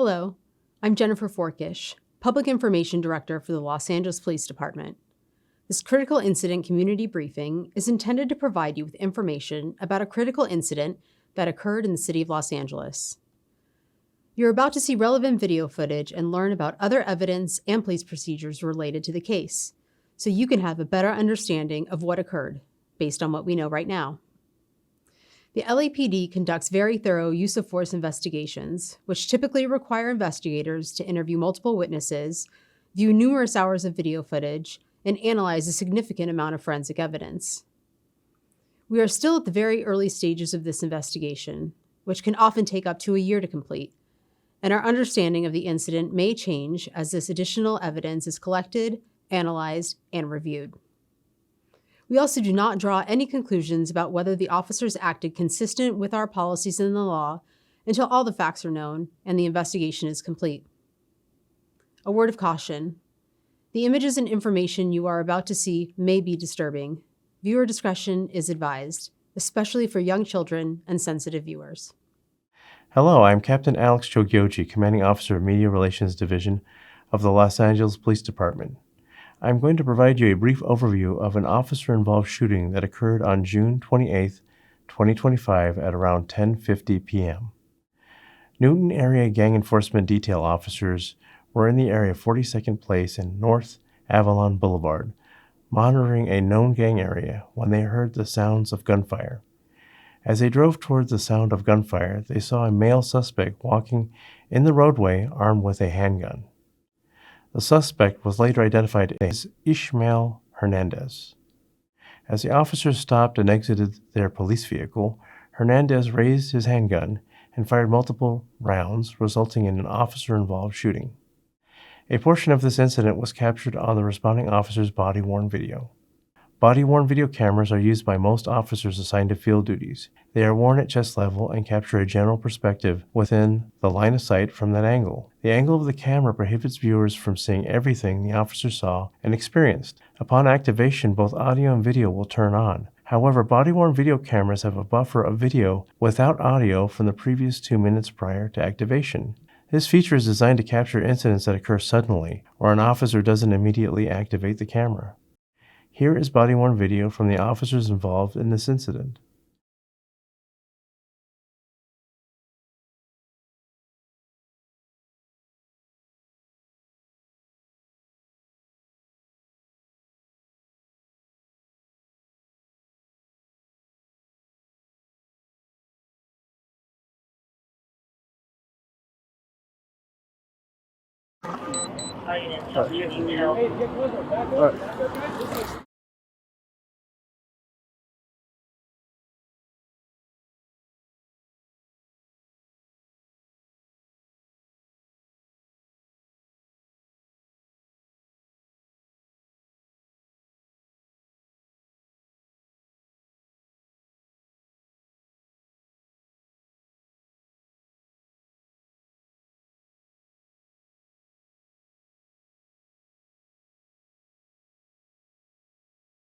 Hello, I'm Jennifer Forkish, Public Information Director for the Los Angeles Police Department. This critical incident community briefing is intended to provide you with information about a critical incident that occurred in the city of Los Angeles. You're about to see relevant video footage and learn about other evidence and police procedures related to the case, so you can have a better understanding of what occurred based on what we know right now. The LAPD conducts very thorough use of force investigations, which typically require investigators to interview multiple witnesses, view numerous hours of video footage, and analyze a significant amount of forensic evidence. We are still at the very early stages of this investigation, which can often take up to a year to complete, and our understanding of the incident may change as this additional evidence is collected, analyzed, and reviewed. We also do not draw any conclusions about whether the officers acted consistent with our policies and the law until all the facts are known and the investigation is complete. A word of caution. The images and information you are about to see may be disturbing. Viewer discretion is advised, especially for young children and sensitive viewers. Hello, I'm Captain Alex Chogyoji, Commanding Officer of Media Relations Division of the Los Angeles Police Department. I'm going to provide you a brief overview of an officer-involved shooting that occurred on June 28, 2025 at around 10:50 p.m. Newton Area Gang Enforcement Detail officers were in the area of 42nd Place and North Avalon Boulevard, monitoring a known gang area when they heard the sounds of gunfire. As they drove towards the sound of gunfire, they saw a male suspect walking in the roadway armed with a handgun. The suspect was later identified as Ishmael Hernandez. As the officers stopped and exited their police vehicle, Hernandez raised his handgun and fired multiple rounds, resulting in an officer-involved shooting. A portion of this incident was captured on the responding officer's body-worn video. Body-worn video cameras are used by most officers assigned to field duties. They are worn at chest level and capture a general perspective within the line of sight from that angle. The angle of the camera prohibits viewers from seeing everything the officer saw and experienced. Upon activation, both audio and video will turn on. However, body-worn video cameras have a buffer of video without audio from the previous 2 minutes prior to activation. This feature is designed to capture incidents that occur suddenly, or an officer doesn't immediately activate the camera. Here is body-worn video from the officers involved in this incident.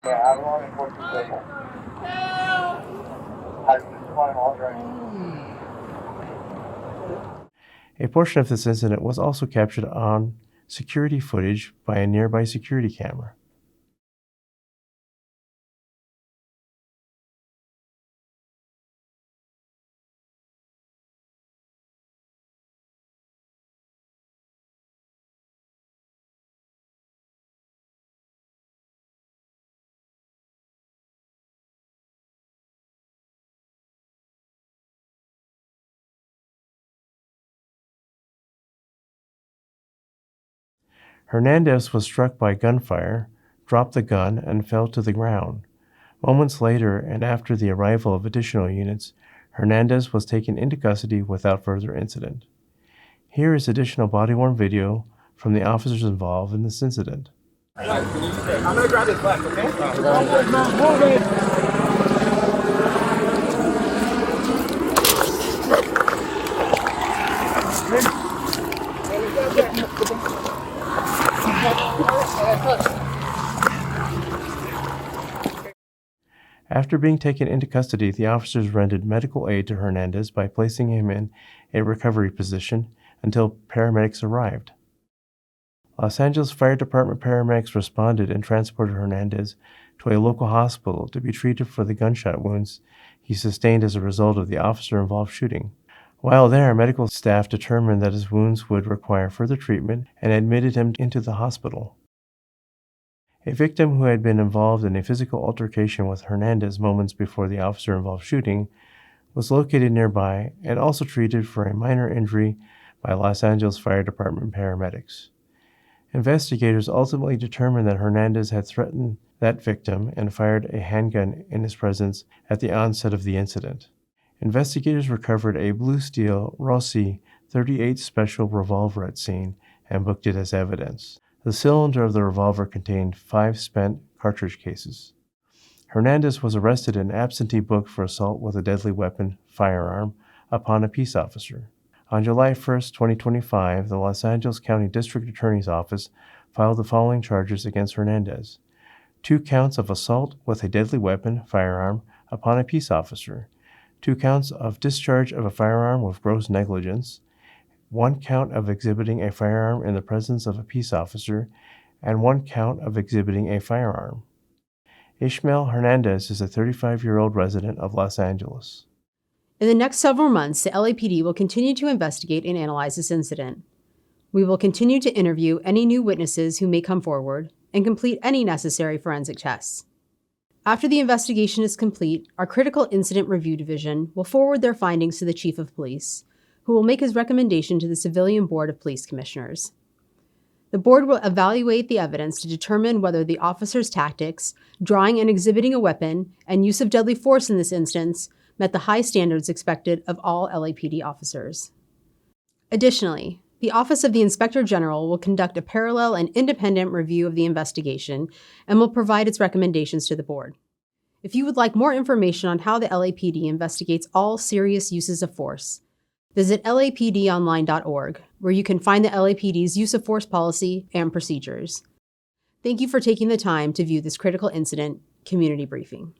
Yeah, Avalon and 14th Circle. A portion of this incident was also captured on security footage by a nearby security camera. Hernandez was struck by gunfire, dropped the gun, and fell to the ground. Moments later, and after the arrival of additional units, Hernandez was taken into custody without further incident. Here is additional body-worn video from the officers involved in this incident. I'm going to grab this left, okay? After being taken into custody, the officers rendered medical aid to Hernandez by placing him in a recovery position until paramedics arrived. Los Angeles Fire Department paramedics responded and transported Hernandez to a local hospital to be treated for the gunshot wounds he sustained as a result of the officer-involved shooting. While there, medical staff determined that his wounds would require further treatment and admitted him into the hospital. A victim who had been involved in a physical altercation with Hernandez moments before the officer-involved shooting was located nearby and also treated for a minor injury by Los Angeles Fire Department paramedics. Investigators ultimately determined that Hernandez had threatened that victim and fired a handgun in his presence at the onset of the incident. Investigators recovered a blue steel Rossi .38 special revolver at scene and booked it as evidence. The cylinder of the revolver contained 5 spent cartridge cases. Hernandez was arrested and absentee booked for assault with a deadly weapon firearm upon a peace officer. On July 1, 2025, the Los Angeles County District Attorney's Office filed the following charges against Hernandez: 2 counts of assault with a deadly weapon firearm upon a peace officer, 2 counts of discharge of a firearm with gross negligence, 1 count of exhibiting a firearm in the presence of a peace officer, and 1 count of exhibiting a firearm. Ishmael Hernandez is a 35-year-old resident of Los Angeles. In the next several months, the LAPD will continue to investigate and analyze this incident. We will continue to interview any new witnesses who may come forward and complete any necessary forensic tests. After the investigation is complete, our Critical Incident Review Division will forward their findings to the Chief of Police, who will make his recommendation to the Civilian Board of Police Commissioners. The board will evaluate the evidence to determine whether the officer's tactics, drawing and exhibiting a weapon, and use of deadly force in this instance met the high standards expected of all LAPD officers. Additionally, the Office of the Inspector General will conduct a parallel and independent review of the investigation and will provide its recommendations to the board. If you would like more information on how the LAPD investigates all serious uses of force, visit lapdonline.org, where you can find the LAPD's use of force policy and procedures. Thank you for taking the time to view this critical incident community briefing.